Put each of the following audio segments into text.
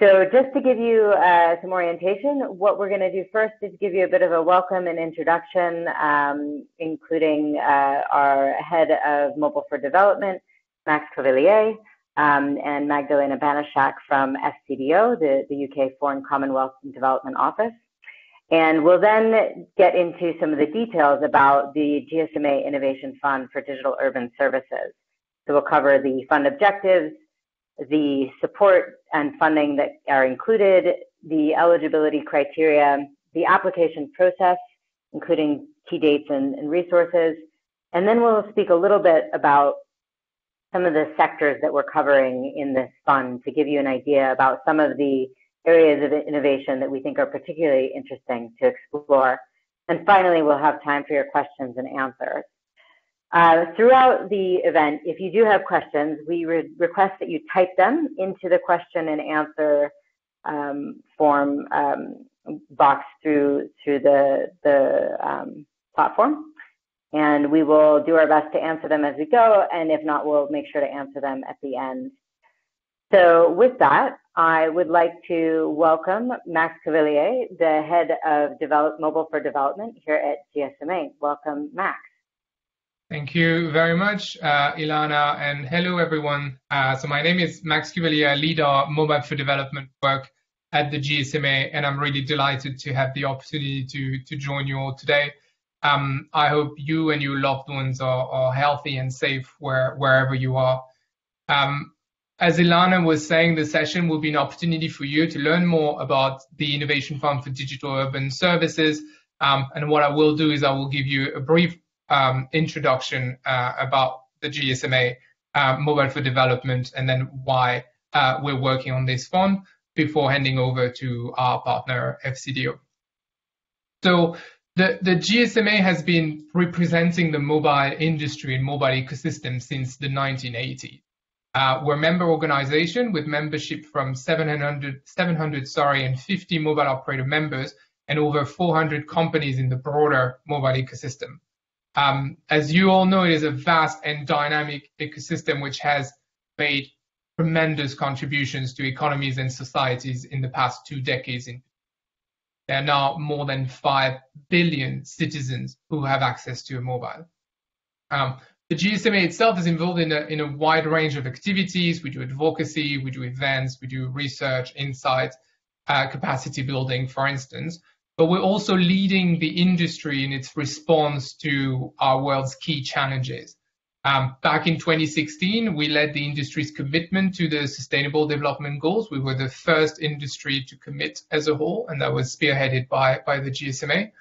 So just to give you some orientation, what we're going to do first is give you a bit of a welcome and introduction, including our head of Mobile for Development, Max Cavalier, and Magdalena Banaszak from FCDO, the UK Foreign Commonwealth and Development Office. And we'll then get into some of the details about the GSMA Innovation Fund for Digital Urban Services. So we'll cover the fund objectives, the support and funding that are included, the eligibility criteria, the application process, including key dates and resources. And then we'll speak a little bit about some of the sectors that we're covering in this fund to give you an idea about some of the areas of innovation that we think are particularly interesting to explore. And finally, we'll have time for your questions and answers. Throughout the event, if you do have questions, we request that you type them into the question and answer form box through the platform. And we will do our best to answer them as we go, and if not, we'll make sure to answer them at the end. So with that, I would like to welcome Max Cavalier, the head of Mobile for Development here at GSMA. Welcome, Max. Thank you very much, Ilana, and hello, everyone. So my name is Max Cavalier. I lead our Mobile for Development work at the GSMA, and I'm really delighted to have the opportunity to join you all today. I hope you and your loved ones are healthy and safe wherever you are. As Ilana was saying, the session will be an opportunity for you to learn more about the Innovation Fund for Digital Urban Services. And what I will do is I will give you a brief introduction about the GSMA Mobile for Development and then why we're working on this fund before handing over to our partner FCDO. So the GSMA has been representing the mobile industry and mobile ecosystem since the 1980s. We're a member organization with membership from 750 mobile operator members and over 400 companies in the broader mobile ecosystem. As you all know, it is a vast and dynamic ecosystem which has made tremendous contributions to economies and societies in the past 2 decades. There are now more than 5 billion citizens who have access to a mobile. The GSMA itself is involved in a wide range of activities. We do advocacy, we do events, we do research, insights, capacity building, for instance. But we're also leading the industry in its response to our world's key challenges. Back in 2016, we led the industry's commitment to the Sustainable Development Goals. We were the first industry to commit as a whole, and that was spearheaded by the GSMA.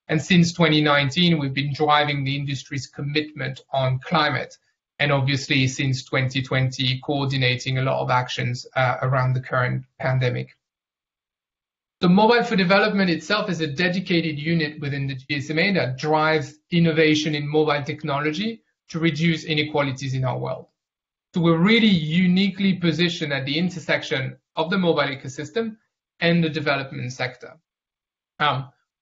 And since 2019, we've been driving the industry's commitment on climate. And obviously, since 2020, coordinating a lot of actions around the current pandemic. The Mobile for Development itself is a dedicated unit within the GSMA that drives innovation in mobile technology to reduce inequalities in our world. So we're really uniquely positioned at the intersection of the mobile ecosystem and the development sector.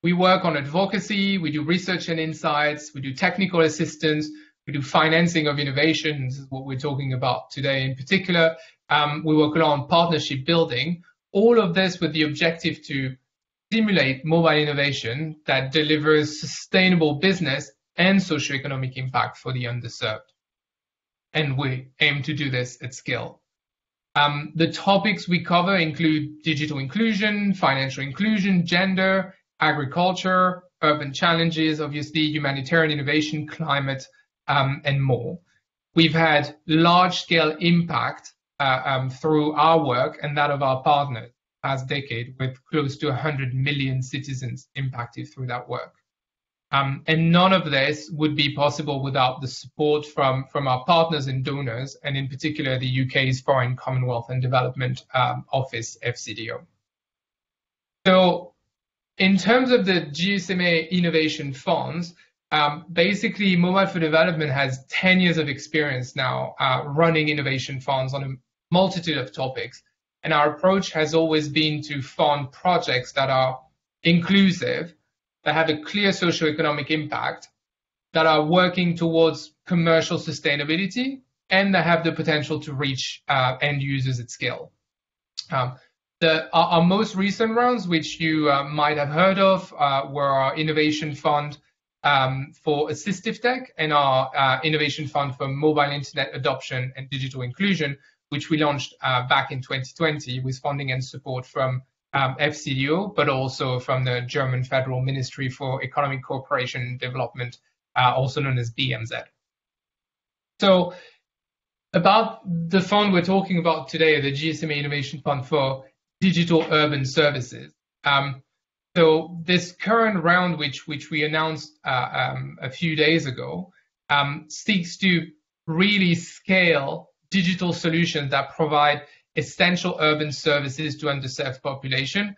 We work on advocacy, we do research and insights, we do technical assistance, we do financing of innovation. This is what we're talking about today in particular. We work on partnership building, all of this with the objective to stimulate mobile innovation that delivers sustainable business and socio-economic impact for the underserved. And we aim to do this at scale. The topics we cover include digital inclusion, financial inclusion, gender, agriculture, urban challenges, obviously humanitarian innovation, climate, and more. We've had large-scale impact through our work and that of our partners past decade, with close to 100 million citizens impacted through that work. And none of this would be possible without the support from our partners and donors, and in particular the UK's Foreign Commonwealth and Development Office, FCDO. So in terms of the GSMA Innovation Funds, basically Mobile for Development has 10 years of experience now running innovation funds on a multitude of topics. And our approach has always been to fund projects that are inclusive, that have a clear socio-economic impact, that are working towards commercial sustainability, and that have the potential to reach end users at scale. Our most recent rounds, which you might have heard of, were our Innovation Fund for Assistive Tech and our Innovation Fund for Mobile Internet Adoption and Digital Inclusion, which we launched back in 2020 with funding and support from FCDO, but also from the German Federal Ministry for Economic Cooperation and Development, also known as BMZ. So about the fund we're talking about today, the GSMA Innovation Fund for Digital Urban Services. So this current round, which we announced a few days ago, seeks to really scale digital solutions that provide essential urban services to underserved population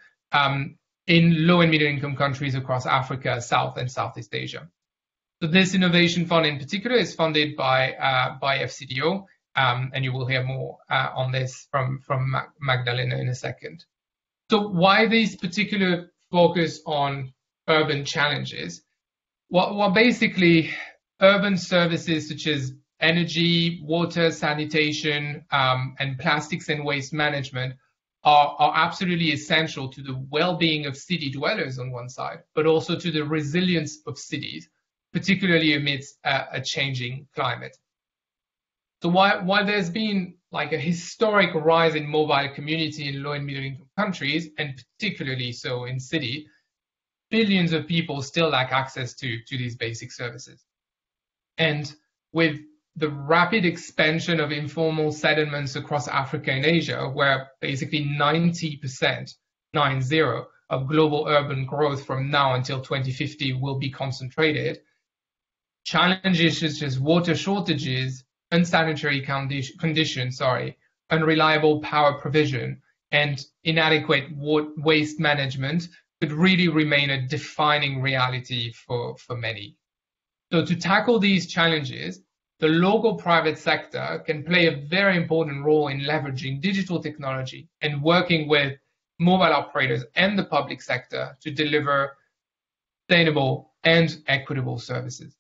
in low and middle income countries across Africa, South and Southeast Asia. So this innovation fund in particular is funded by FCDO, and you will hear more on this from Magdalena in a second. So why this particular focus on urban challenges? Well, basically, urban services such as energy, water, sanitation, and plastics and waste management are absolutely essential to the well-being of city dwellers on one side, but also to the resilience of cities, particularly amidst a changing climate. So while there's been like a historic rise in mobile community in low and middle income countries, and particularly so in cities, billions of people still lack access to these basic services. And with the rapid expansion of informal settlements across Africa and Asia, where basically 90% of global urban growth from now until 2050 will be concentrated, challenges such as water shortages, unsanitary conditions, unreliable power provision, and inadequate waste management could really remain a defining reality for many. So to tackle these challenges, the local private sector can play a very important role in leveraging digital technology and working with mobile operators and the public sector to deliver sustainable and equitable services.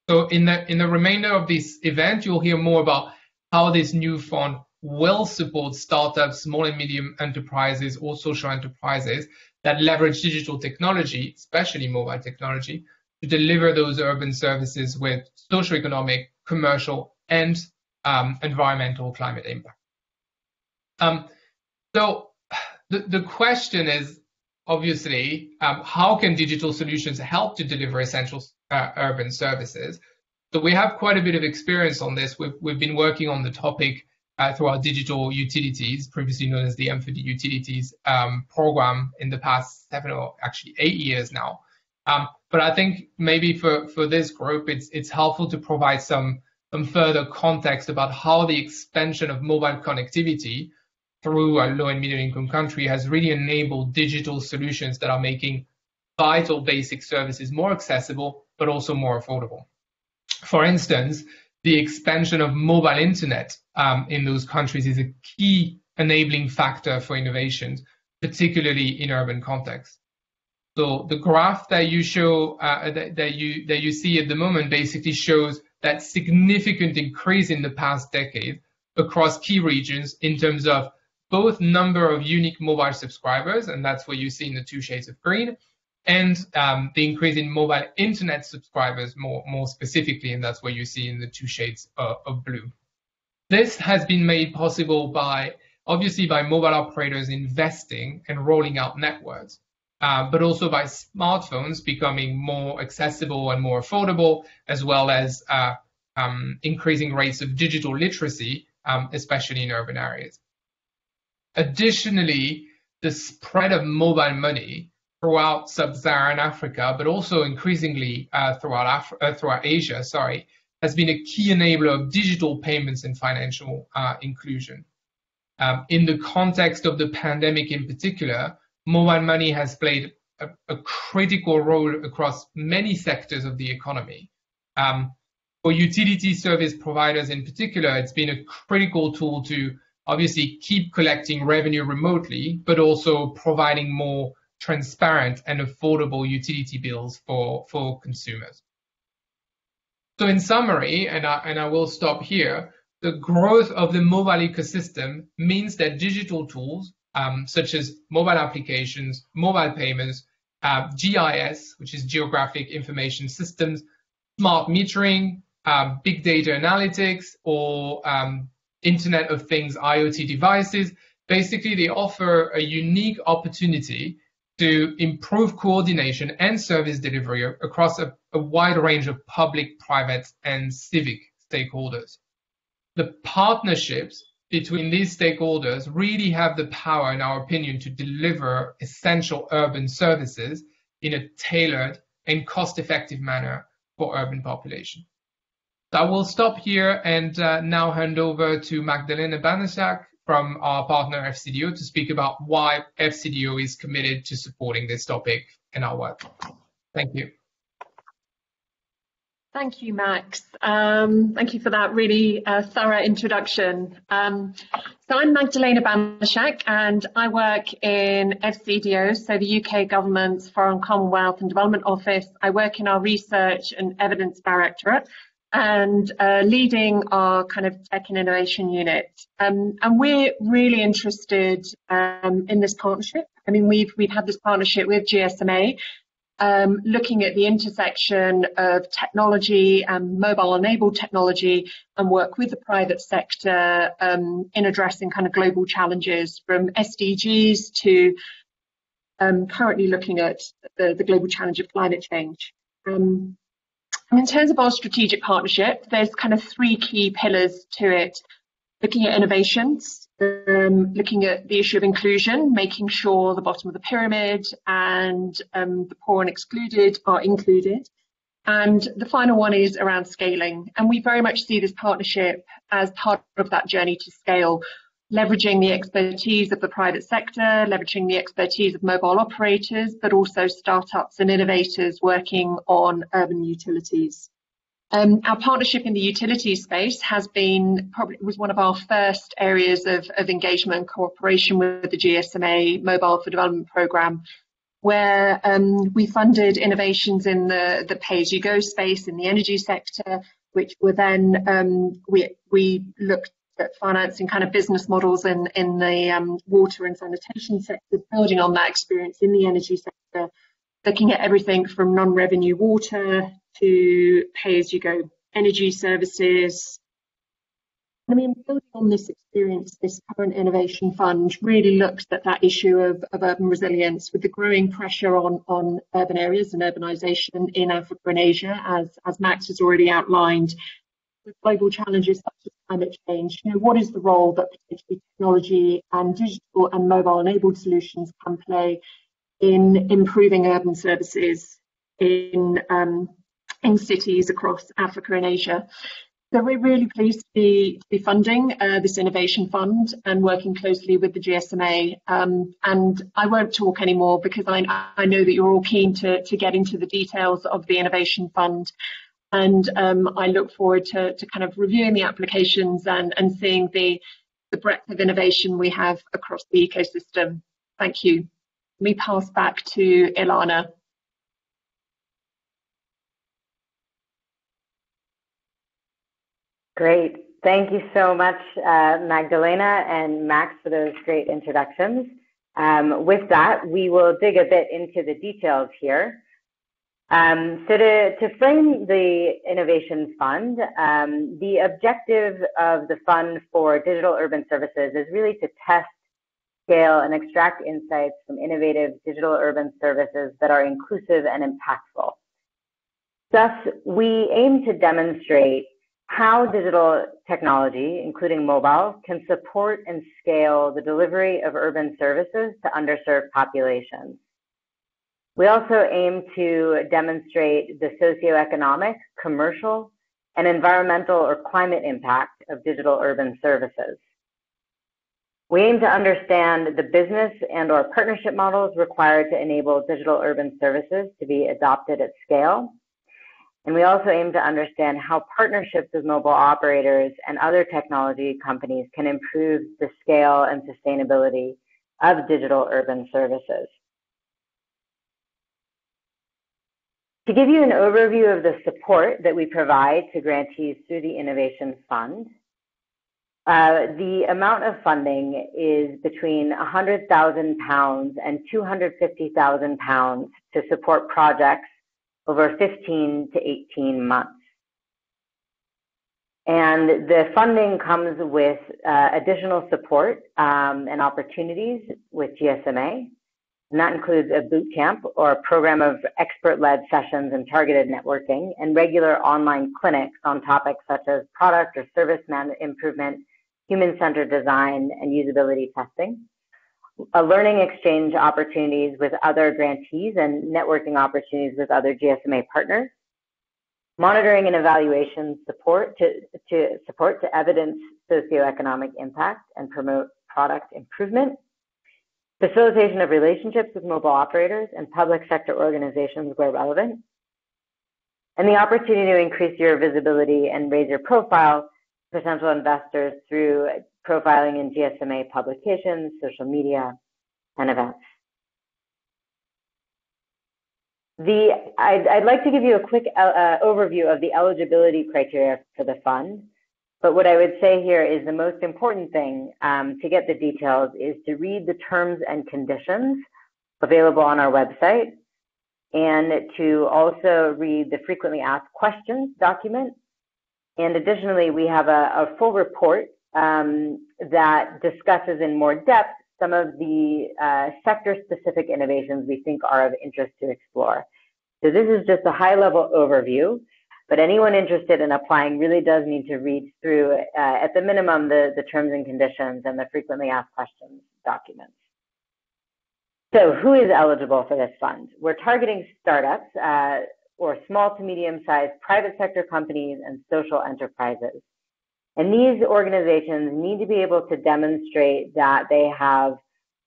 So in the remainder of this event, you'll hear more about how this new fund will support startups, small and medium enterprises, or social enterprises that leverage digital technology, especially mobile technology, to deliver those urban services with socio-economic, commercial, and environmental climate impact. So the question is, obviously, how can digital solutions help to deliver essential urban services? So we have quite a bit of experience on this. We've been working on the topic through our digital utilities, previously known as the M4D Utilities program, in the past 7 or actually 8 years now. But I think maybe for this group, it's helpful to provide some further context about how the expansion of mobile connectivity through a low and middle income country has really enabled digital solutions that are making vital basic services more accessible, but also more affordable. For instance, the expansion of mobile internet in those countries is a key enabling factor for innovations, particularly in urban contexts. So the graph that you show that you see at the moment basically shows that significant increase in the past decade across key regions in terms of both number of unique mobile subscribers, and that's what you see in the 2 shades of green, and the increase in mobile internet subscribers more specifically, and that's what you see in the 2 shades of blue. This has been made possible obviously by mobile operators investing and rolling out networks, but also by smartphones becoming more accessible and more affordable, as well as increasing rates of digital literacy, especially in urban areas. Additionally, the spread of mobile money throughout sub-Saharan Africa, but also increasingly throughout Asia, has been a key enabler of digital payments and financial inclusion. In the context of the pandemic in particular, mobile money has played a critical role across many sectors of the economy. For utility service providers in particular, it's been a critical tool to obviously keep collecting revenue remotely, but also providing more transparent and affordable utility bills for consumers. So in summary, and I will stop here, the growth of the mobile ecosystem means that digital tools such as mobile applications, mobile payments, GIS, which is Geographic Information Systems, smart metering, big data analytics, or Internet of Things IoT devices. Basically, they offer a unique opportunity to improve coordination and service delivery across a wide range of public, private, and civic stakeholders. The partnerships between these stakeholders really have the power, in our opinion, to deliver essential urban services in a tailored and cost-effective manner for urban population. So I will stop here and now hand over to Magdalena Banaszak from our partner FCDO to speak about why FCDO is committed to supporting this topic in our work. Thank you. Thank you, Max. Thank you for that really thorough introduction. So I'm Magdalena Banaszak and I work in FCDO, so the UK Government's Foreign Commonwealth and Development Office. I work in our Research and Evidence Directorate and leading our kind of tech and innovation unit. And we're really interested in this partnership. I mean, we've had this partnership with GSMA, looking at the intersection of technology and mobile-enabled technology and work with the private sector in addressing kind of global challenges from SDGs to currently looking at the global challenge of climate change. In terms of our strategic partnership, there's kind of three key pillars to it. Looking at innovations, looking at the issue of inclusion, making sure the bottom of the pyramid and the poor and excluded are included. And the final one is around scaling. And we very much see this partnership as part of that journey to scale, leveraging the expertise of the private sector, leveraging the expertise of mobile operators, but also startups and innovators working on urban utilities. Our partnership in the utility space was one of our first areas of engagement and cooperation with the GSMA Mobile for Development Programme, where we funded innovations in the pay-as-you-go space in the energy sector, which were then we looked at financing kind of business models in the water and sanitation sector, building on that experience in the energy sector, looking at everything from non-revenue water to pay-as-you-go energy services. I mean, building on this experience, this current innovation fund really looks at that issue of urban resilience with the growing pressure on urban areas and urbanisation in Africa and Asia, as Max has already outlined, with global challenges such as climate change. You know, what is the role that potentially technology and digital and mobile-enabled solutions can play in improving urban services in cities across Africa and Asia? So we're really pleased to be funding this innovation fund and working closely with the GSMA. And I won't talk anymore because I know that you're all keen to get into the details of the innovation fund. And I look forward to kind of reviewing the applications and seeing the breadth of innovation we have across the ecosystem. Thank you. Let me pass back to Ilana. Great. Thank you so much, Magdalena and Max, for those great introductions. With that, we will dig a bit into the details here. So to frame the Innovation Fund, the objective of the Fund for Digital Urban Services is really to test, scale, and extract insights from innovative digital urban services that are inclusive and impactful. Thus, we aim to demonstrate how digital technology, including mobile, can support and scale the delivery of urban services to underserved populations. We also aim to demonstrate the socio-economic, commercial, and environmental or climate impact of digital urban services. We aim to understand the business and or partnership models required to enable digital urban services to be adopted at scale. And we also aim to understand how partnerships with mobile operators and other technology companies can improve the scale and sustainability of digital urban services. To give you an overview of the support that we provide to grantees through the Innovation Fund, The amount of funding is between £100,000 and £250,000 to support projects over 15 to 18 months. And the funding comes with additional support and opportunities with GSMA. And that includes a boot camp or a program of expert-led sessions and targeted networking, and regular online clinics on topics such as product or service improvement, human-centered design, and usability testing. Learning exchange opportunities with other grantees and networking opportunities with other GSMA partners. Monitoring and evaluation support to evidence socio-economic impact and promote product improvement. Facilitation of relationships with mobile operators and public sector organizations where relevant. And the opportunity to increase your visibility and raise your profile to potential investors through profiling in GSMA publications, social media, and events. I'd like to give you a quick overview of the eligibility criteria for the fund. But what I would say here is the most important thing to get the details is to read the terms and conditions available on our website, and to also read the frequently asked questions document. And additionally, we have a full report that discusses in more depth some of the sector-specific innovations we think are of interest to explore. So this is just a high-level overview, but anyone interested in applying really does need to read through, at the minimum, the terms and conditions and the frequently asked questions documents. So who is eligible for this fund? We're targeting startups or small to medium-sized private sector companies and social enterprises. And these organizations need to be able to demonstrate that they have,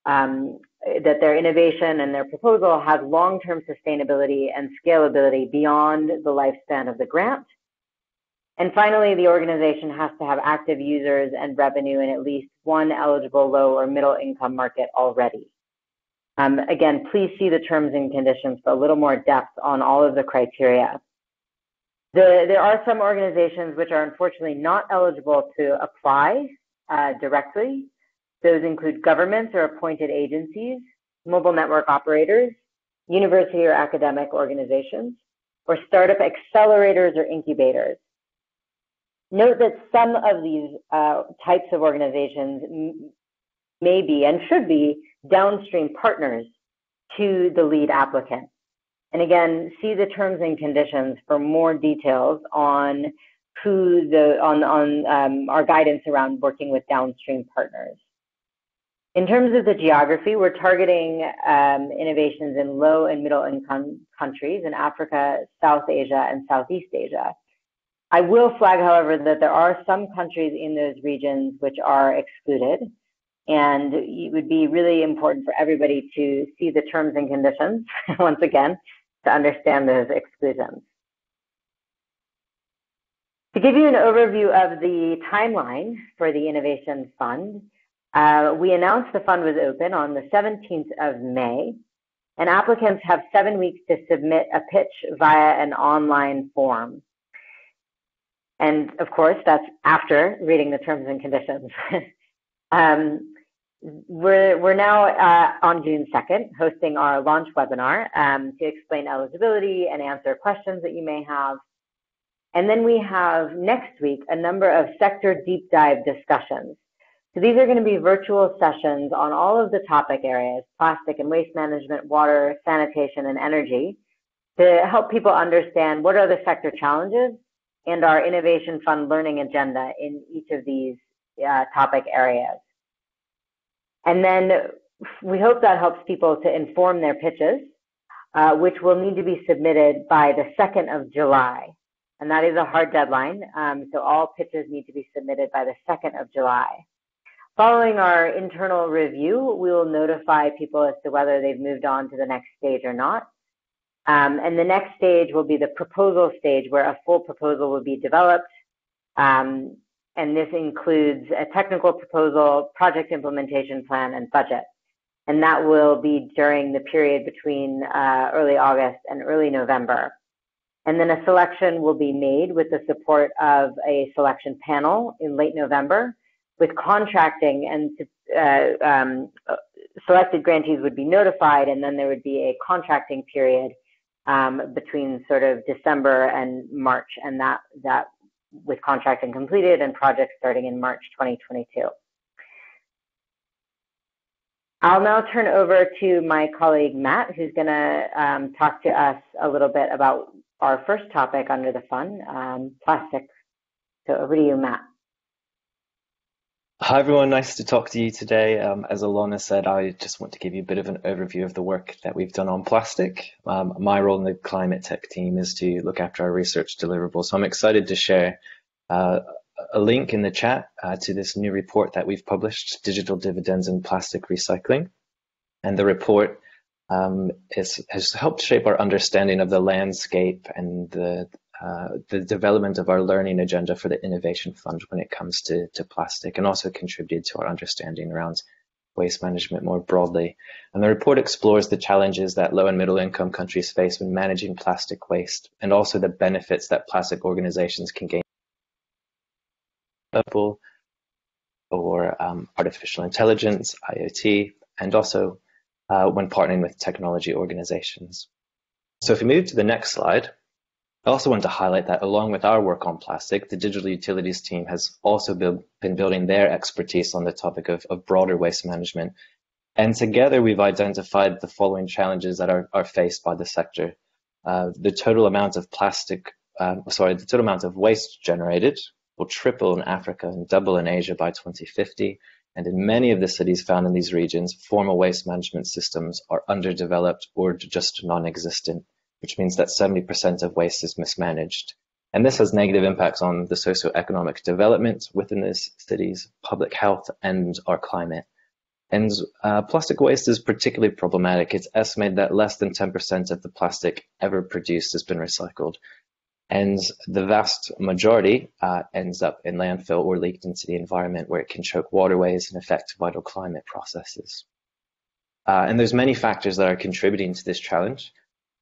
that their innovation and their proposal has long-term sustainability and scalability beyond the lifespan of the grant. And finally, the organization has to have active users and revenue in at least one eligible low or middle income market already. Again, please see the terms and conditions for a little more depth on all of the criteria. There are some organizations which are unfortunately not eligible to apply directly. Those include governments or appointed agencies, mobile network operators, university or academic organizations, or startup accelerators or incubators. Note that some of these types of organizations may be and should be downstream partners to the lead applicant. And again, see the terms and conditions for more details on our guidance around working with downstream partners. In terms of the geography, we're targeting innovations in low and middle income countries in Africa, South Asia, and Southeast Asia. I will flag, however, that there are some countries in those regions which are excluded, and it would be really important for everybody to see the terms and conditions, once again, to understand those exclusions. To give you an overview of the timeline for the Innovation Fund, we announced the fund was open on the 17th of May, and applicants have 7 weeks to submit a pitch via an online form. And of course, that's after reading the terms and conditions. We're now on June 2nd hosting our launch webinar to explain eligibility and answer questions that you may have. And then we have next week a number of sector deep dive discussions. So these are going to be virtual sessions on all of the topic areas: plastic and waste management, water, sanitation, and energy, to help people understand what are the sector challenges and our Innovation Fund learning agenda in each of these topic areas. And then we hope that helps people to inform their pitches, which will need to be submitted by the 2nd of July. And that is a hard deadline, so all pitches need to be submitted by the 2nd of July. Following our internal review, we will notify people as to whether they've moved on to the next stage or not. And the next stage will be the proposal stage, where a full proposal will be developed. And this includes a technical proposal, project implementation plan, and budget. And that will be during the period between early August and early November. And then a selection will be made with the support of a selection panel in late November, with contracting, and selected grantees would be notified, and then there would be a contracting period between sort of December and March, and that with contracting completed and projects starting in March 2022. I'll now turn over to my colleague Matt, who's going to talk to us a little bit about our first topic under the fund, plastic. So over to you, Matt. Hi everyone, nice to talk to you today. As Alana said, I just want to give you a bit of an overview of the work that we've done on plastic. My role in the climate tech team is to look after our research deliverables. So I'm excited to share a link in the chat to this new report that we've published, Digital Dividends in Plastic Recycling. And the report has helped shape our understanding of the landscape and the development of our learning agenda for the Innovation Fund when it comes to plastic, and also contributed to our understanding around waste management more broadly. And the report explores the challenges that low and middle income countries face when managing plastic waste, and also the benefits that plastic organizations can gain or artificial intelligence, IoT, and also when partnering with technology organizations. So if we move to the next slide, I also want to highlight that along with our work on plastic, the digital utilities team has also been building their expertise on the topic of broader waste management. And together we've identified the following challenges that are faced by the sector. The total amount of the total amount of waste generated will triple in Africa and double in Asia by 2050. And in many of the cities found in these regions, formal waste management systems are underdeveloped or just non-existent, which means that 70% of waste is mismanaged. And this has negative impacts on the socio-economic development within these cities, public health, and our climate. And plastic waste is particularly problematic. It's estimated that less than 10% of the plastic ever produced has been recycled. And the vast majority ends up in landfill or leaked into the environment, where it can choke waterways and affect vital climate processes. And there's many factors that are contributing to this challenge.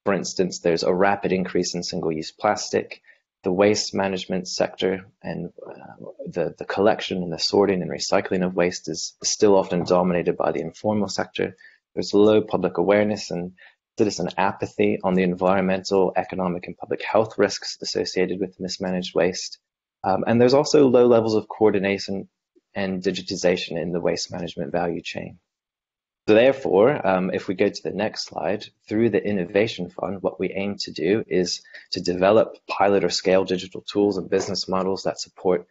For instance, there's a rapid increase in single-use plastic. The waste management sector and the collection and the sorting and recycling of waste is still often dominated by the informal sector. There's low public awareness and citizen apathy on the environmental, economic, and public health risks associated with mismanaged waste. And there's also low levels of coordination and digitization in the waste management value chain. So therefore, if we go to the next slide, through the Innovation Fund, what we aim to do is to develop pilot or scale digital tools and business models that support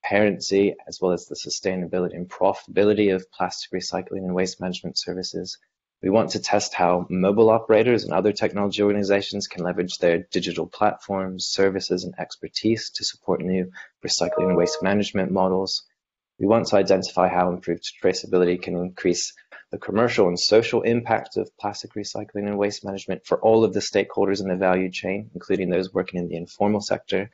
transparency as well as the sustainability and profitability of plastic recycling and waste management services. We want to test how mobile operators and other technology organizations can leverage their digital platforms, services, and expertise to support new recycling and waste management models. We want to identify how improved traceability can increase the commercial and social impact of plastic recycling and waste management for all of the stakeholders in the value chain, including those working in the informal sector.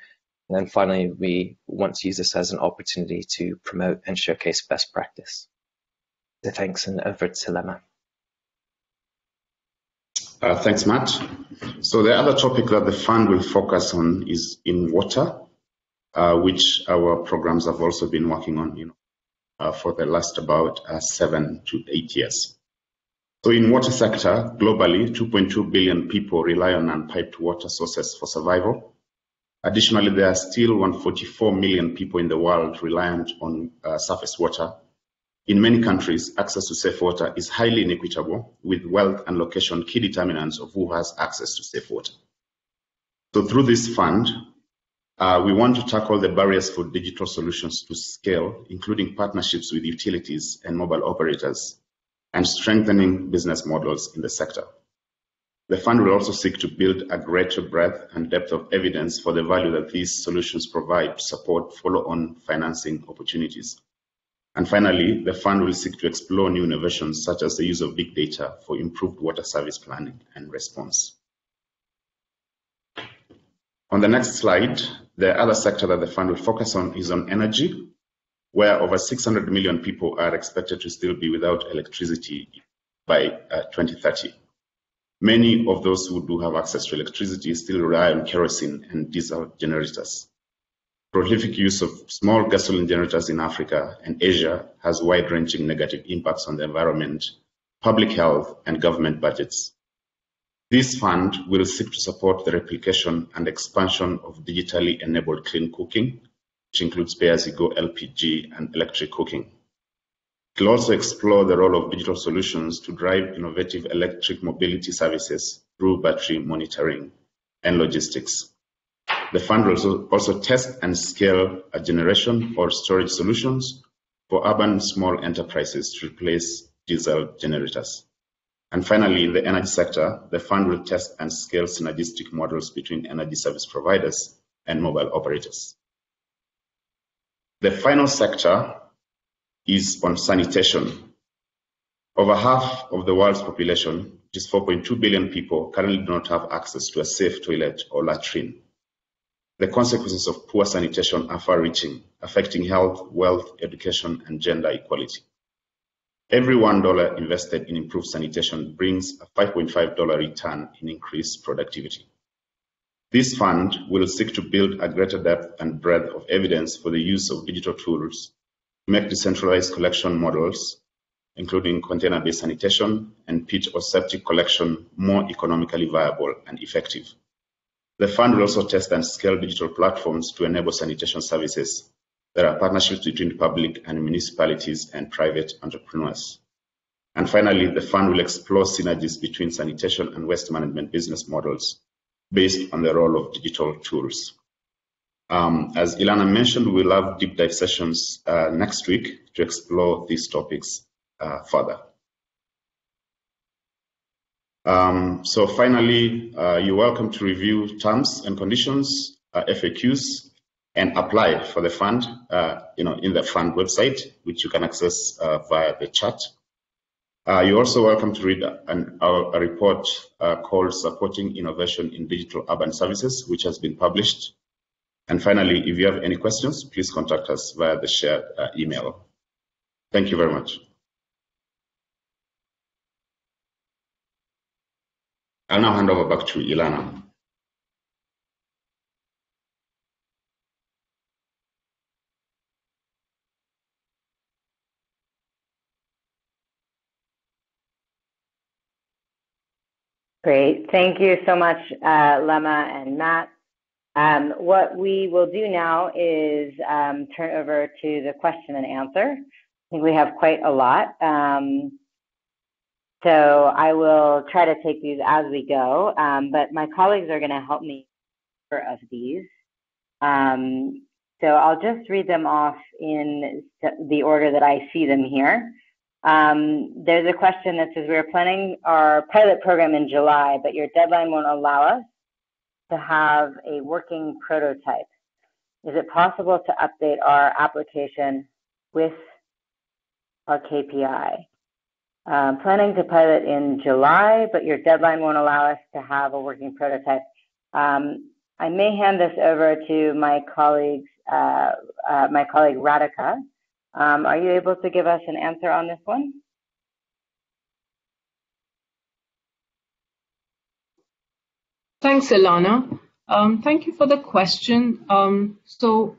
And then finally, we want to use this as an opportunity to promote and showcase best practice. So thanks, and over to Lema. Thanks, Matt. So the other topic that the fund will focus on is in water, which our programs have also been working on, for the last about 7 to 8 years. So in water sector, globally, 2.2 billion people rely on unpiped water sources for survival. Additionally, there are still 144 million people in the world reliant on surface water. In many countries, access to safe water is highly inequitable, with wealth and location key determinants of who has access to safe water. So through this fund, we want to tackle the barriers for digital solutions to scale, including partnerships with utilities and mobile operators, and strengthening business models in the sector. The fund will also seek to build a greater breadth and depth of evidence for the value that these solutions provide to support follow-on financing opportunities. And finally, the fund will seek to explore new innovations such as the use of big data for improved water service planning and response. On the next slide, the other sector that the fund will focus on is on energy, where over 600 million people are expected to still be without electricity by 2030. Many of those who do have access to electricity still rely on kerosene and diesel generators. Prolific use of small gasoline generators in Africa and Asia has wide-ranging negative impacts on the environment, public health, and government budgets. This fund will seek to support the replication and expansion of digitally enabled clean cooking, which includes pay-as-you-go LPG and electric cooking. It will also explore the role of digital solutions to drive innovative electric mobility services through battery monitoring and logistics. The fund will also test and scale a generation or storage solutions for urban small enterprises to replace diesel generators. And finally, in the energy sector, the fund will test and scale synergistic models between energy service providers and mobile operators. The final sector is on sanitation. Over half of the world's population, which is 4.2 billion people, currently do not have access to a safe toilet or latrine. The consequences of poor sanitation are far-reaching, affecting health, wealth, education, and gender equality. Every $1 invested in improved sanitation brings a $5.5 return in increased productivity. This fund will seek to build a greater depth and breadth of evidence for the use of digital tools to make decentralized collection models, including container-based sanitation and pit or septic collection, more economically viable and effective. The fund will also test and scale digital platforms to enable sanitation services that are partnerships between public and municipalities and private entrepreneurs. And finally, the fund will explore synergies between sanitation and waste management business models based on the role of digital tools. As Ilana mentioned, we'll have deep dive sessions next week to explore these topics further. So finally, you're welcome to review terms and conditions, FAQs, and apply for the fund, in the fund website, which you can access via the chat. You're also welcome to read a report called Supporting Innovation in Digital Urban Services, which has been published. And finally, if you have any questions, please contact us via the shared email. Thank you very much. I'll now hand over back to Ilana. Great. Thank you so much, Lema and Matt. What we will do now is turn over to the question and answer. I think we have quite a lot. So I will try to take these as we go, but my colleagues are going to help me of these. So I'll just read them off in the order that I see them here. There's a question that says, we are planning our pilot program in July, but your deadline won't allow us to have a working prototype. Is it possible to update our application with our KPI? Planning to pilot in July, but your deadline won't allow us to have a working prototype. I may hand this over to my colleague Radhika. Are you able to give us an answer on this one? Thanks, Ilana. Thank you for the question. So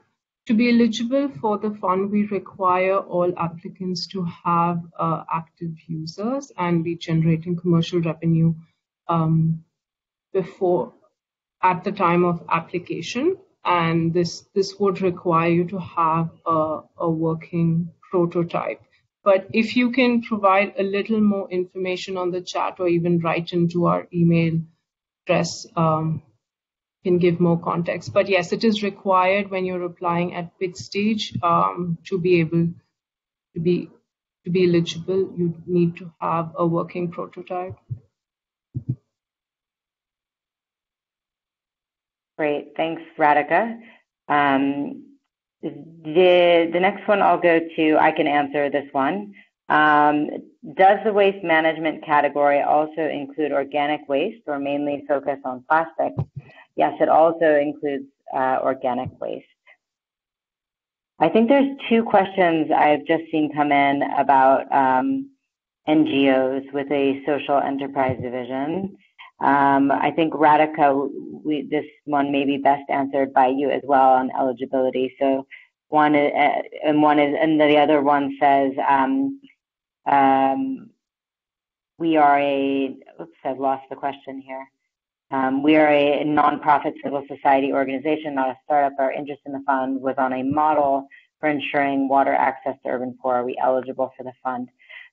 to be eligible for the fund, we require all applicants to have active users and be generating commercial revenue at the time of application. And this would require you to have a working prototype. But if you can provide a little more information on the chat or even write into our email address, can give more context. But yes, it is required when you're applying at bid stage to be able to be eligible. You need to have a working prototype. Great, thanks, Radhika. The next one I'll go to, I can answer this one. Does the waste management category also include organic waste or mainly focus on plastic? Yes, it also includes organic waste. I think there's two questions I've just seen come in about NGOs with a social enterprise division. I think Radhika, this one may be best answered by you as well on eligibility. So one is, and the other one says, we are a, oops, I've lost the question here. We are a nonprofit civil society organization, not a startup. Our interest in the fund was on a model for ensuring water access to urban poor. Are we eligible for the fund?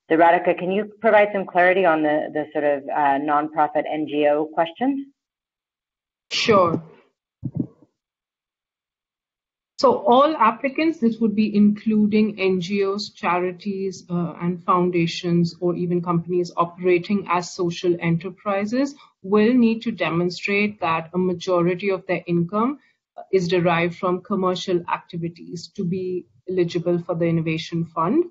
So Radhika, can you provide some clarity on the sort of nonprofit NGO question? Sure. So all applicants, this would be including NGOs, charities, and foundations, or even companies operating as social enterprises, will need to demonstrate that a majority of their income is derived from commercial activities to be eligible for the Innovation Fund.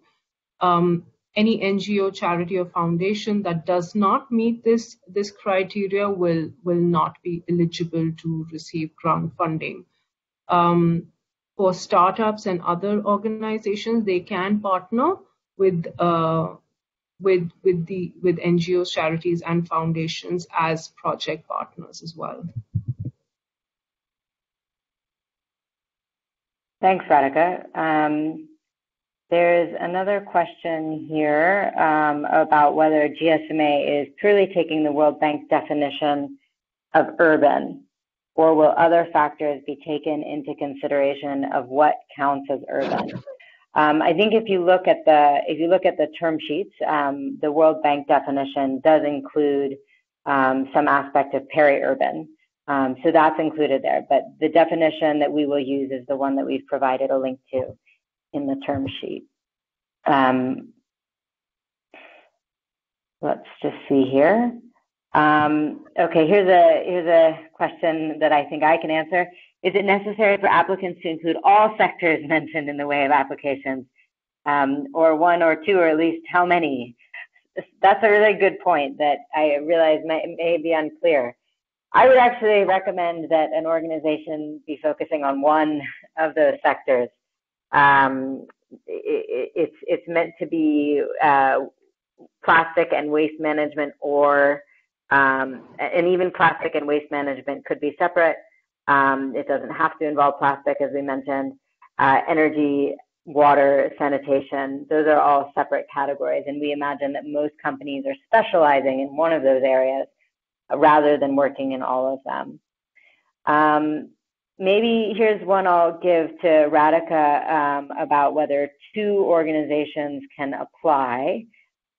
Any NGO, charity, or foundation that does not meet this criteria will not be eligible to receive grant funding. For startups and other organizations, they can partner with NGOs, charities, and foundations as project partners as well. Thanks, Radhika. There's another question here about whether GSMA is purely taking the World Bank definition of urban, or will other factors be taken into consideration of what counts as urban? I think if you look at the term sheets, the World Bank definition does include some aspect of peri-urban. So that's included there, but the definition that we will use is the one that we've provided a link to in the term sheet. Let's just see here. Okay, here's a question that I think I can answer. Is it necessary for applicants to include all sectors mentioned in the way of applications, or one or two, or at least how many? That's a really good point that I realize may be unclear. I would actually recommend that an organization be focusing on one of those sectors. It's meant to be plastic and waste management, or and even plastic and waste management could be separate. It doesn't have to involve plastic, as we mentioned. Energy, water, sanitation, those are all separate categories, and we imagine that most companies are specializing in one of those areas rather than working in all of them. Maybe here's one I'll give to Radhika about whether two organizations can apply.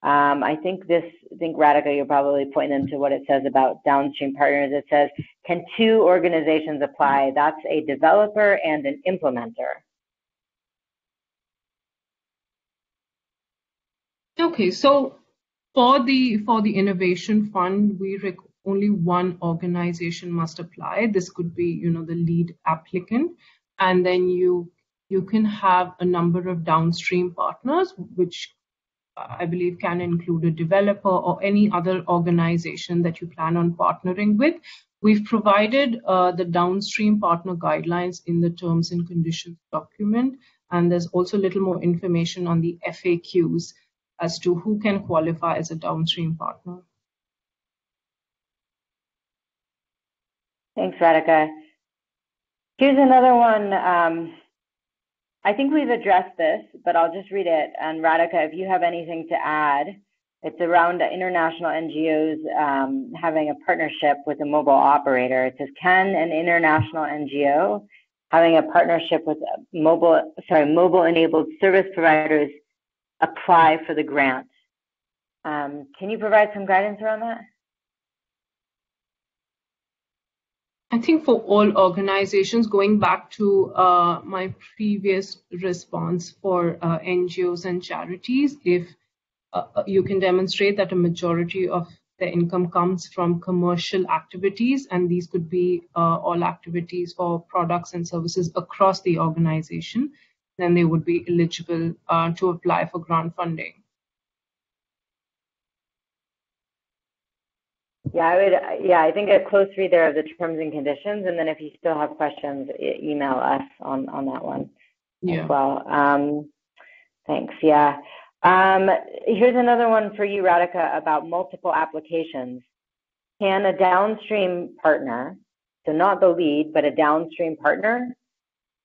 I think Radhika, you're probably pointing them to what it says about downstream partners. It says, can two organizations apply? That's a developer and an implementer. Okay, so for the Innovation Fund, only one organization must apply. This could be, the lead applicant, and then you can have a number of downstream partners, which I believe can include a developer or any other organization that you plan on partnering with. We've provided the downstream partner guidelines in the terms and conditions document, and there's also a little more information on the FAQs as to who can qualify as a downstream partner. Thanks, Radhika. Here's another one. I think we've addressed this, but I'll just read it. And Radhika, if you have anything to add, it's around international NGOs having a partnership with a mobile operator. It says, can an international NGO having a partnership with mobile-enabled service providers apply for the grant? Can you provide some guidance around that? I think for all organizations, going back to my previous response for NGOs and charities, if you can demonstrate that a majority of the income comes from commercial activities, and these could be all activities or products and services across the organization, then they would be eligible to apply for grant funding. I think a close read there of the terms and conditions, and then if you still have questions, email us on that one as well. Thanks. Yeah. Here's another one for you, Radhika, about multiple applications. can a downstream partner, so not the lead, but a downstream partner,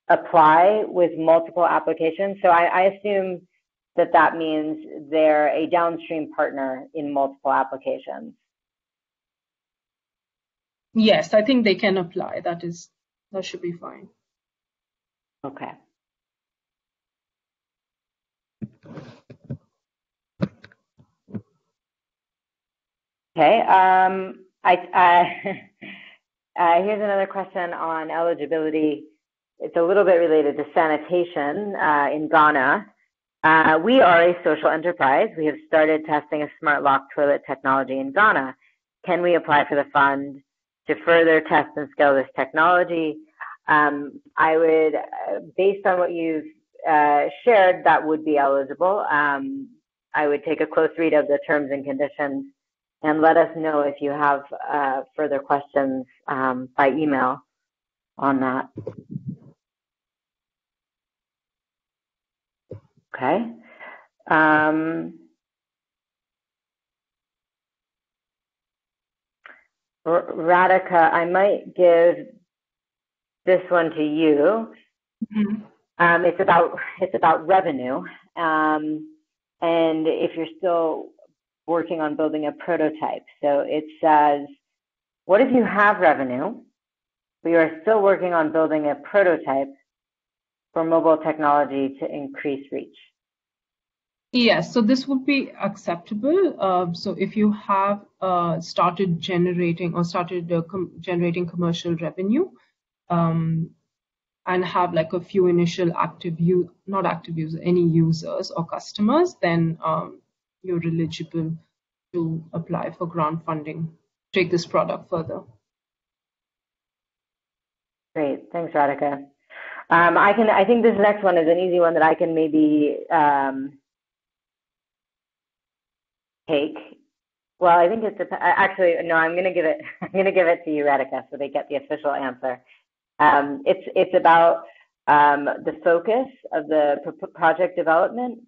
apply with multiple applications? So I assume that that means they're a downstream partner in multiple applications. Yes, I think they can apply. That should be fine. Okay. Okay. Here's another question on eligibility. It's a little bit related to sanitation in Ghana. We are a social enterprise. We have started testing a smart lock toilet technology in Ghana. Can we apply for the fund to further test and scale this technology? I would, based on what you've shared, that would be eligible. I would take a close read of the terms and conditions and let us know if you have further questions by email on that. Okay. Radhika, I might give this one to you. Mm-hmm. It's about revenue, and if you're still working on building a prototype. So it says, what if you have revenue, but you are still working on building a prototype for mobile technology to increase reach? Yes, so this would be acceptable. So if you have started generating generating commercial revenue and have like a few initial any users or customers, then you're eligible to apply for grant funding, take this product further. Great, thanks, Radhika. I think this next one is an easy one that I can maybe take. Well, I think it's actually no. I'm going to give it to you, Radhika, so they get the official answer. It's about the focus of the project development.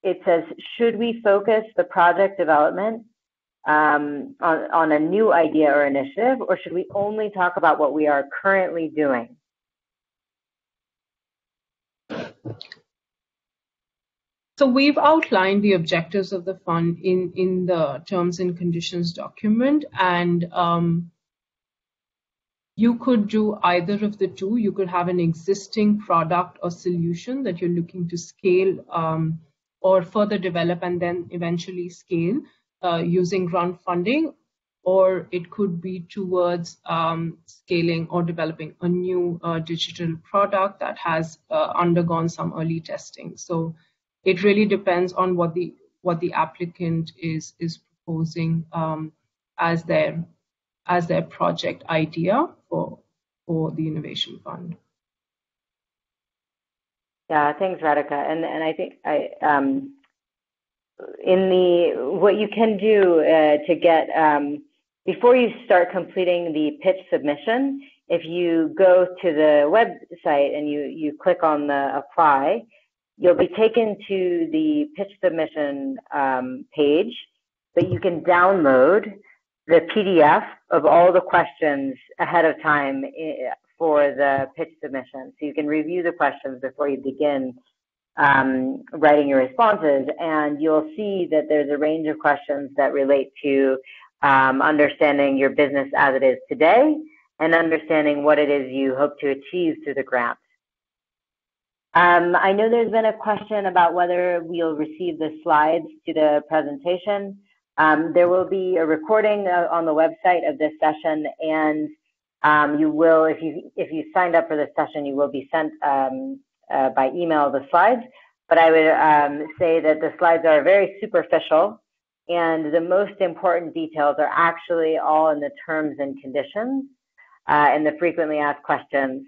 It says, should we focus the project development on a new idea or initiative, or should we only talk about what we are currently doing? So we've outlined the objectives of the fund in the terms and conditions document, and you could do either of the two. You could have an existing product or solution that you're looking to scale or further develop and then eventually scale using grant funding, or it could be towards scaling or developing a new digital product that has undergone some early testing. So it really depends on what the applicant is proposing as their project idea for the Innovation Fund. Yeah, thanks, Radhika. And I think what you can do to get before you start completing the pitch submission, if you go to the website and you click on the apply, you'll be taken to the pitch submission page, but you can download the PDF of all the questions ahead of time for the pitch submission. So you can review the questions before you begin writing your responses, and you'll see that there's a range of questions that relate to understanding your business as it is today and understanding what it is you hope to achieve through the grant. I know there's been a question about whether we'll receive the slides to the presentation. There will be a recording on the website of this session, and you will, if you signed up for this session, you will be sent by email the slides. But I would say that the slides are very superficial, and the most important details are actually all in the terms and conditions and the frequently asked questions.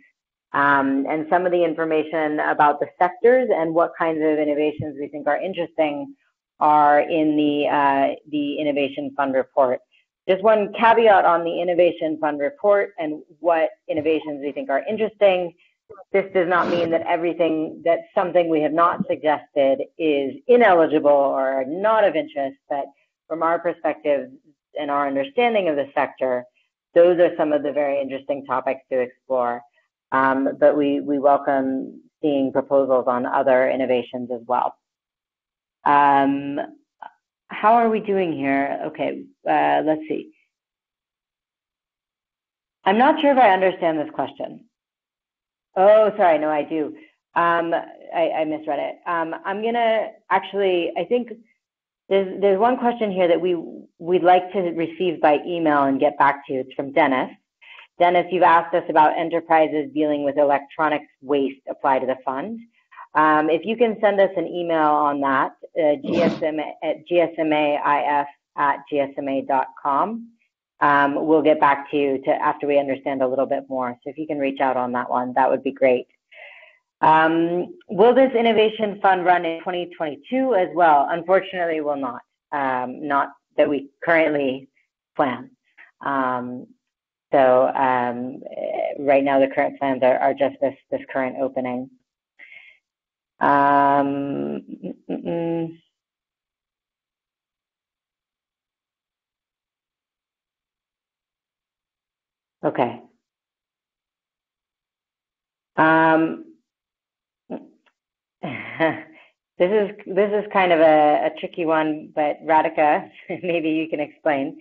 And some of the information about the sectors and what kinds of innovations we think are interesting are in the Innovation Fund report. Just one caveat on the Innovation Fund report and what innovations we think are interesting. This does not mean that something we have not suggested is ineligible or not of interest, but from our perspective, and our understanding of the sector, those are some of the very interesting topics to explore. But we welcome seeing proposals on other innovations as well. How are we doing here? Okay, let's see. I'm not sure if I understand this question. Oh, sorry, no, I do. I misread it. I'm gonna actually, I think there's one question here that we'd like to receive by email and get back to you. It's from Dennis. Dennis, you've asked us about enterprises dealing with electronics waste applied to the fund. If you can send us an email on that, gsmaif@gsma.com. We'll get back to you after we understand a little bit more. So if you can reach out on that one, that would be great. Will this innovation fund run in 2022 as well? Unfortunately, it will not. Not that we currently plan. Right now, the current plans are just this current opening. Okay. This is kind of a tricky one, but Radhika, maybe you can explain.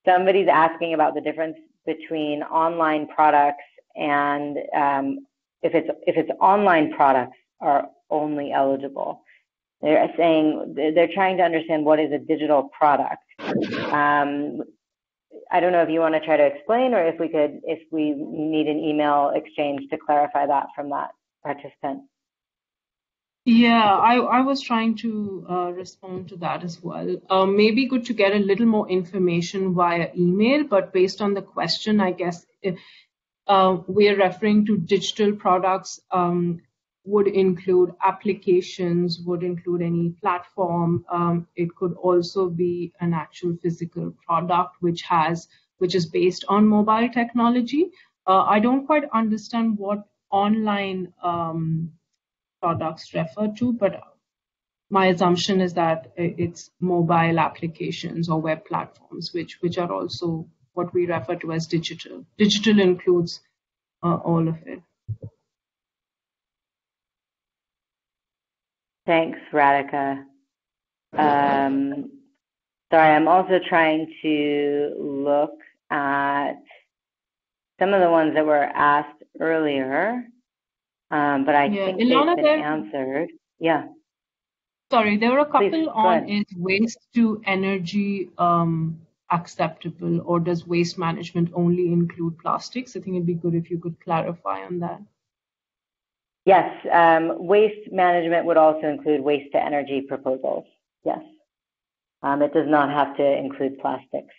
Somebody's asking about the difference between online products and if it's online products are only eligible. They're saying they're trying to understand what is a digital product. I don't know if you want to try to explain, or if we need an email exchange to clarify that from that participant. Yeah, I was trying to respond to that as well. Maybe good to get a little more information via email, but based on the question, I guess we're referring to digital products, would include applications, would include any platform. It could also be an actual physical product which is based on mobile technology. I don't quite understand what online products refer to, but my assumption is that it's mobile applications or web platforms, which are also what we refer to as digital. Digital includes all of it. Thanks, Radhika. Sorry, I'm also trying to look at some of the ones that were asked earlier, but I think they've been answered. Yeah. Sorry, there were a couple. Please, on is waste to energy acceptable, or does waste management only include plastics? I think it'd be good if you could clarify on that. Yes, waste management would also include waste to energy proposals. Yes, it does not have to include plastics.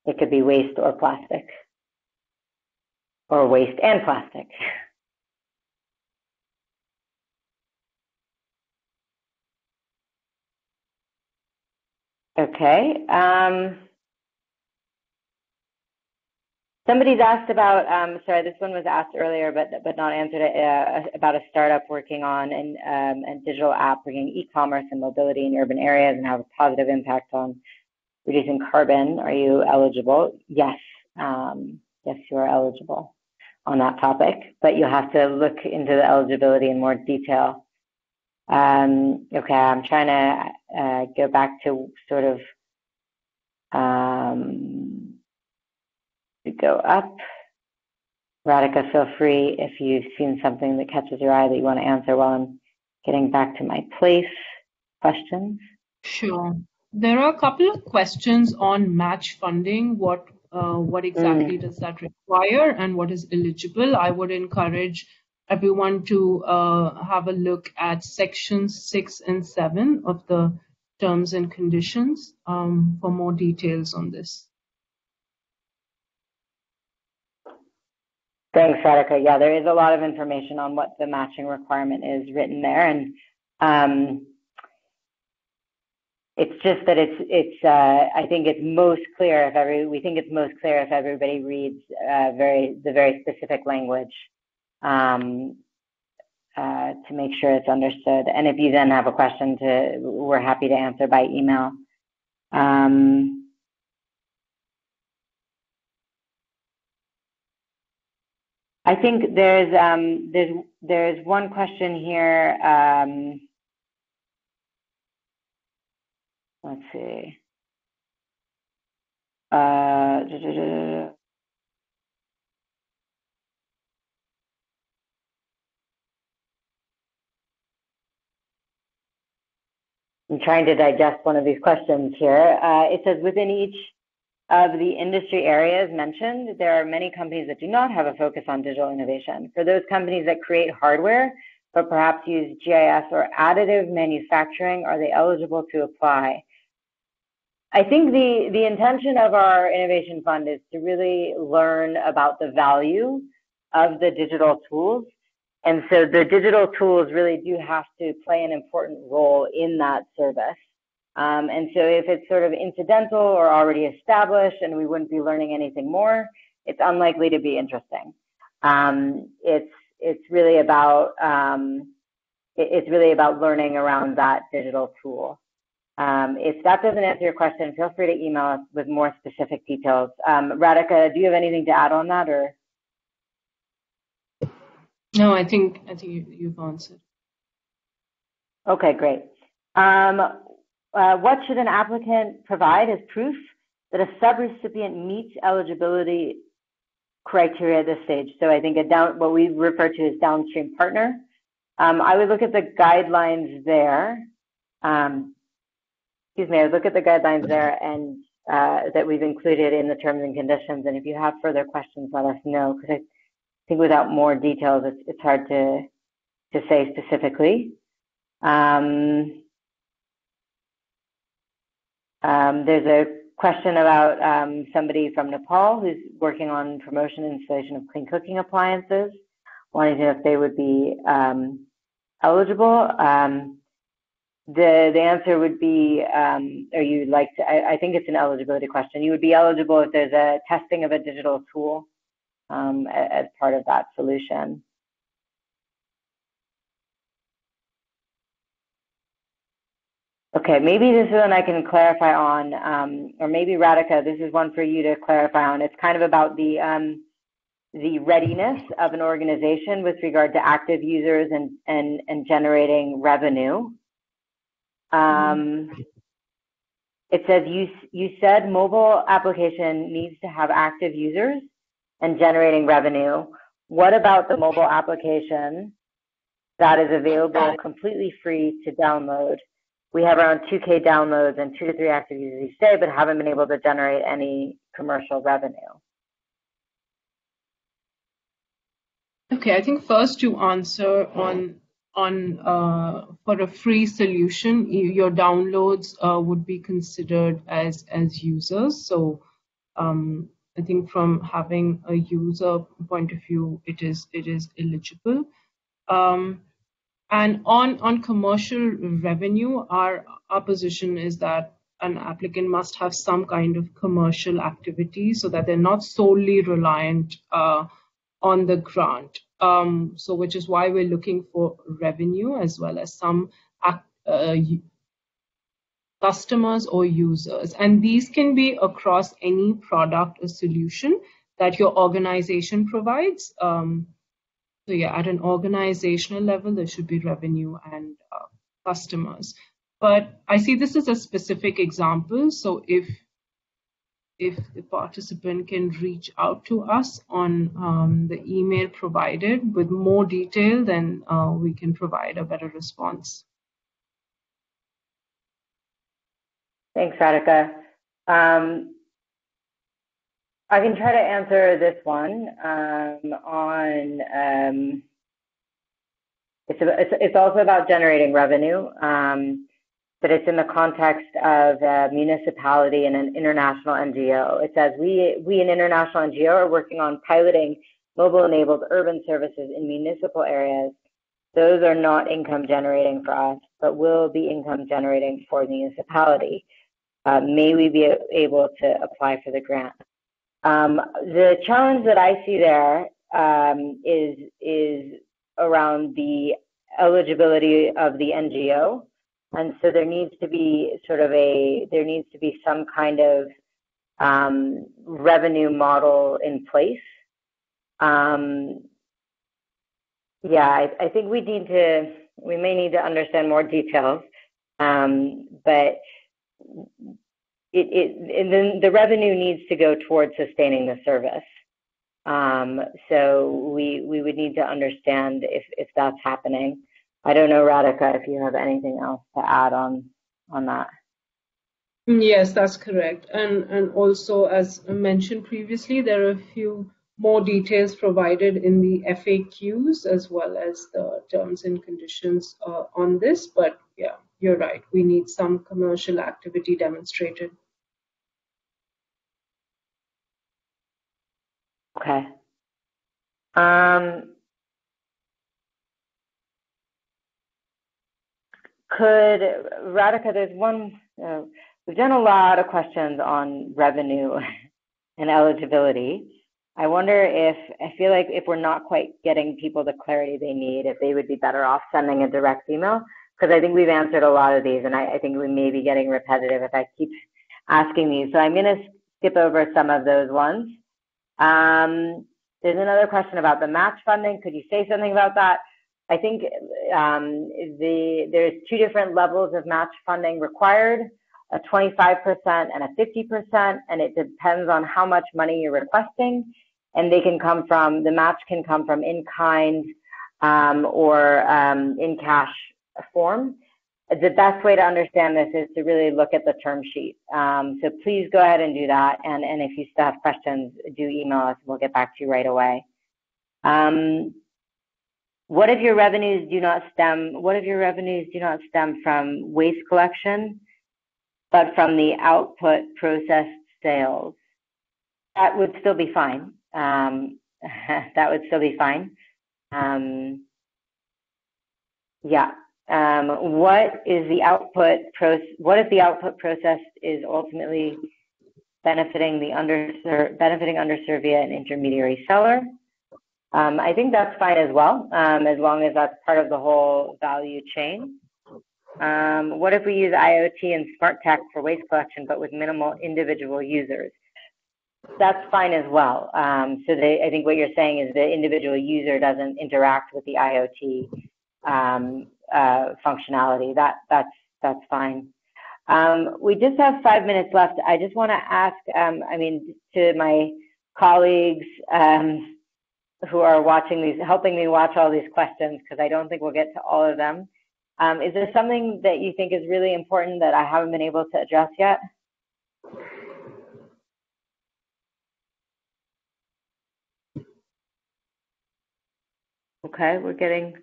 It could be waste or plastic, or waste and plastic. Okay. Somebody's asked about, sorry, this one was asked earlier, but not answered, about a startup working on a digital app bringing e-commerce and mobility in urban areas and have a positive impact on reducing carbon. Are you eligible? Yes. Yes, you are eligible on that topic, but you'll have to look into the eligibility in more detail. Okay, I'm trying to go back to sort of to go up. Radhika, feel free if you've seen something that catches your eye that you want to answer while I'm getting back to my place. Questions? Sure. There are a couple of questions on match funding. What exactly does that require and what is eligible? I would encourage everyone to have a look at sections 6 and 7 of the terms and conditions for more details on this. Thanks, Radhika. Yeah, there is a lot of information on what the matching requirement is written there, and it's just that I think it's most clear if everybody reads the very specific language to make sure it's understood. And if you then have a question, we're happy to answer by email. I think there's one question here. Let's see. I'm trying to digest one of these questions here. It says, within each of the industry areas mentioned, there are many companies that do not have a focus on digital innovation. For those companies that create hardware, but perhaps use GIS or additive manufacturing, are they eligible to apply? I think the intention of our innovation fund is to really learn about the value of the digital tools. And so the digital tools really do have to play an important role in that service. And so if it's sort of incidental or already established and we wouldn't be learning anything more, it's unlikely to be interesting. It's really about learning around that digital tool. If that doesn't answer your question, feel free to email us with more specific details. Radhika, do you have anything to add on that, or? No, I think you've answered. Okay, great. What should an applicant provide as proof that a sub-recipient meets eligibility criteria at this stage? So I think what we refer to as downstream partner. I would look at the guidelines there. I would look at the guidelines there and that we've included in the terms and conditions. And if you have further questions, let us know, because I think without more details, it's hard to say specifically. There's a question about somebody from Nepal who's working on promotion and installation of clean cooking appliances, wanting to know if they would be eligible. The answer would be, I think it's an eligibility question. You would be eligible if there's a testing of a digital tool as part of that solution. Okay, maybe this is one I can clarify on, or maybe Radhika, this is one for you to clarify on. It's kind of about the readiness of an organization with regard to active users and generating revenue. It says you said mobile application needs to have active users and generating revenue. What about the mobile application that is available completely free to download? We have around 2K downloads and 2 to 3 active users each day, but haven't been able to generate any commercial revenue. Okay, I think first to answer on for a free solution, your downloads would be considered as users. So I think from having a user point of view, it is eligible. And on commercial revenue, our position is that an applicant must have some kind of commercial activity so that they're not solely reliant on the grant. So which is why we're looking for revenue as well as some customers or users. And these can be across any product or solution that your organization provides. So yeah, at an organizational level, there should be revenue and customers. But I see this as a specific example. So if the participant can reach out to us on the email provided with more detail, then we can provide a better response. Thanks, Radhika. I can try to answer this one it's also about generating revenue, but it's in the context of a municipality and an international NGO. It says, we an international NGO are working on piloting mobile-enabled urban services in municipal areas. Those are not income generating for us, but will be income generating for the municipality. May we be able to apply for the grant? The challenge that I see there is around the eligibility of the NGO, and so there needs to be some kind of revenue model in place. Yeah, I think we may need to understand more details, but and then the revenue needs to go towards sustaining the service. So we would need to understand if that's happening. I don't know, Radhika, if you have anything else to add on that. Yes, that's correct. And also, as mentioned previously, there are a few more details provided in the FAQs as well as the terms and conditions on this. But yeah, you're right. We need some commercial activity demonstrated. Okay. Radhika, there's one, we've done a lot of questions on revenue and eligibility. I wonder I feel like if we're not quite getting people the clarity they need, if they would be better off sending a direct email, because I think we've answered a lot of these, and I think we may be getting repetitive if I keep asking these. So I'm going to skip over some of those ones. There's another question about the match funding. Could you say something about that? I think there's two different levels of match funding required, a 25% and a 50%, and it depends on how much money you're requesting. And the match can come from in-kind or in cash form. The best way to understand this is to really look at the term sheet. So please go ahead and do that. And if you still have questions, do email us. We'll get back to you right away. What if your revenues do not stem from waste collection, but from the output processed sales? That would still be fine. That would still be fine. Yeah. What if the output process is ultimately benefiting underserviced and intermediary seller? I think that's fine as well, as long as that's part of the whole value chain. What if we use IoT and smart tech for waste collection, but with minimal individual users? That's fine as well. So I think what you're saying is the individual user doesn't interact with the IoT functionality. That's fine. We just have 5 minutes left. I just want to ask, to my colleagues who are watching these, helping me watch all these questions, because I don't think we'll get to all of them. Is there something that you think is really important that I haven't been able to address yet? Okay, we're getting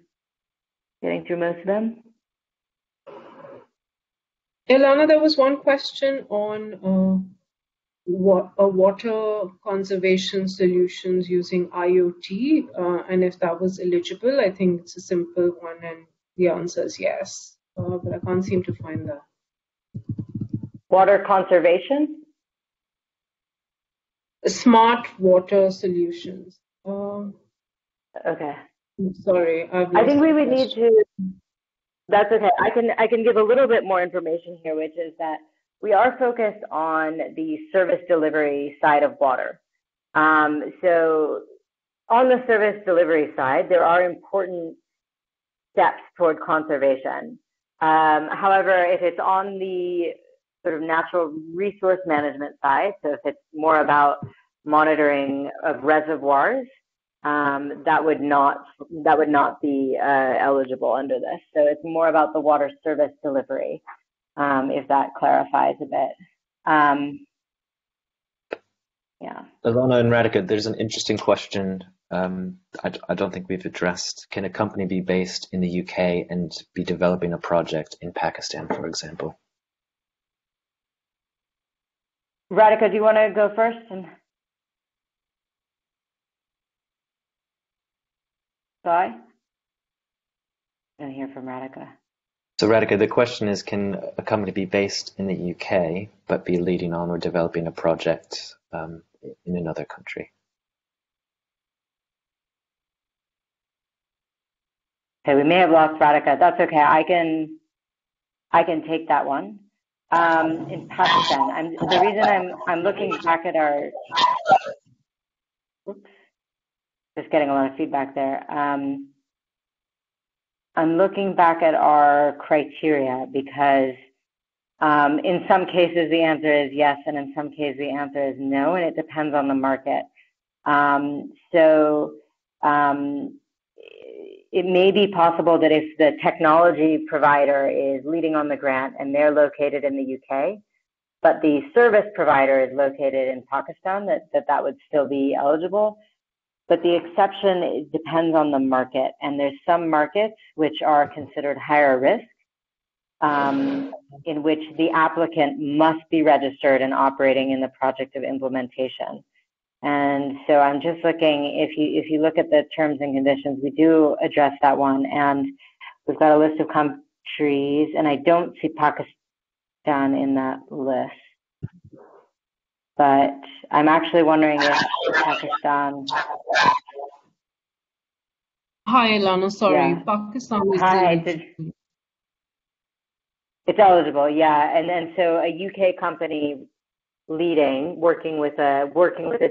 through most of them. Ilana, there was one question on water conservation solutions using IoT, and if that was eligible. I think it's a simple one, and the answer is yes, but I can't seem to find that. Water conservation? Smart water solutions. Okay. Sorry, I think we would need to. That's okay. I can give a little bit more information here, which is that we are focused on the service delivery side of water. So on the service delivery side, there are important steps toward conservation. However, if it's on the sort of natural resource management side, so if it's more about monitoring of reservoirs, that would not be eligible under this. So it's more about the water service delivery, if that clarifies a bit. Yeah. Ilana and Radhika, there's an interesting question I don't think we've addressed. Can a company be based in the UK and be developing a project in Pakistan, for example? Radhika, do you want to go first? I don't hear from Radhika. So Radhika, the question is, can a company be based in the UK but be leading on or developing a project in another country? Okay, we may have lost Radhika. That's okay. I can take that one. In Pakistan, the reason I'm looking back at our. Oops. Just getting a lot of feedback there. I'm looking back at our criteria because in some cases the answer is yes, and in some cases the answer is no, and it depends on the market. It may be possible that if the technology provider is leading on the grant and they're located in the UK, but the service provider is located in Pakistan, that would still be eligible. But the exception depends on the market, and there's some markets which are considered higher risk, in which the applicant must be registered and operating in the project of implementation. And so I'm just looking, if you look at the terms and conditions, we do address that one, and we've got a list of countries, and I don't see Pakistan in that list. But I'm actually wondering if Pakistan. Hi, Ilana. Sorry, Yeah. Pakistan is it's eligible, yeah. And so a UK company leading, working with a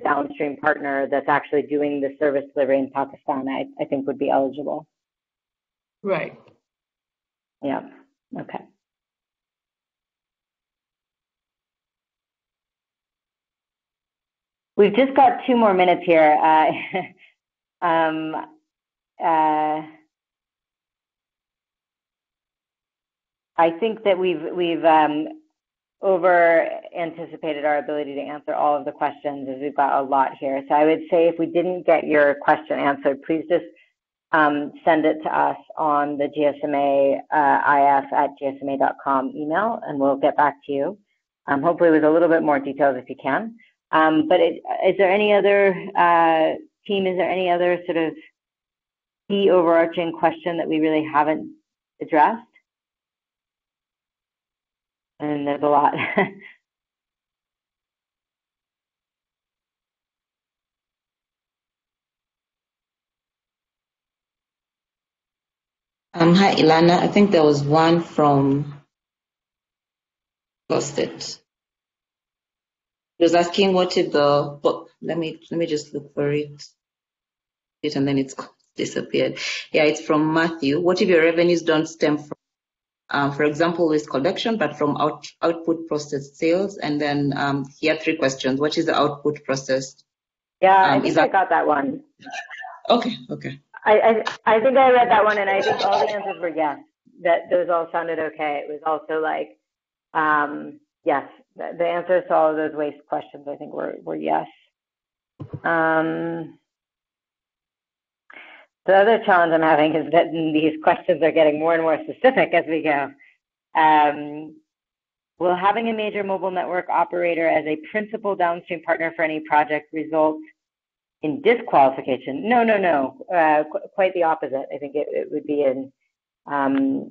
downstream partner that's actually doing the service delivery in Pakistan, I think would be eligible. Right. Yeah. Okay. We've just got 2 more minutes here. I think that we've over anticipated our ability to answer all of the questions, as we've got a lot here. So I would say if we didn't get your question answered, please just send it to us on the GSMA if@gsma.com email, and we'll get back to you. Hopefully with a little bit more details if you can. But is there any other team? Is there any other sort of key overarching question that we really haven't addressed? And there's a lot. Hi, Ilana. I think there was one from lost it. He was asking what if the let me just look for it and then it's disappeared. Yeah, it's from Matthew. What if your revenues don't stem from for example, waste collection, but from output processed sales? And then he had 3 questions. What is the output processed? Yeah, I think I got that one. Okay. I think I read that one, and I think all the answers were yes. That those all sounded okay. It was also like, yes, the answers to all of those waste questions I think were yes. The other challenge I'm having is that these questions are getting more and more specific as we go. Will having a major mobile network operator as a principal downstream partner for any project result in disqualification? No. Quite the opposite. I think it would be in. Well,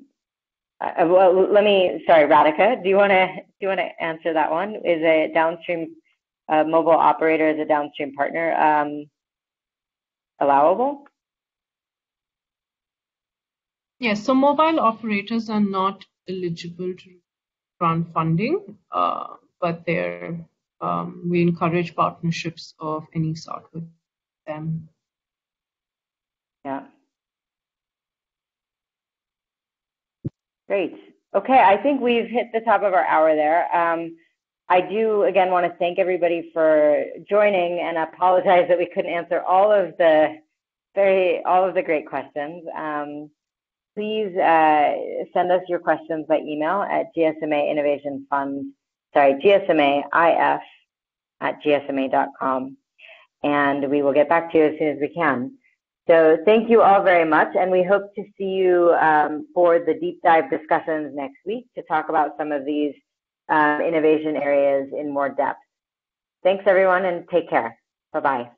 sorry, Radhika, do you want to answer that one? Is a downstream mobile operator as a downstream partner allowable? Yes, so mobile operators are not eligible to grant funding, but we encourage partnerships of any sort with them. Yeah. Great. Okay, I think we've hit the top of our hour there. I do again want to thank everybody for joining and apologize that we couldn't answer all of the great questions. Please send us your questions by email at GSMA Innovation Fund, GSMA@gsma.com, and we will get back to you as soon as we can. So thank you all very much, and we hope to see you for the deep dive discussions next week to talk about some of these innovation areas in more depth. Thanks everyone, and take care. Bye-bye.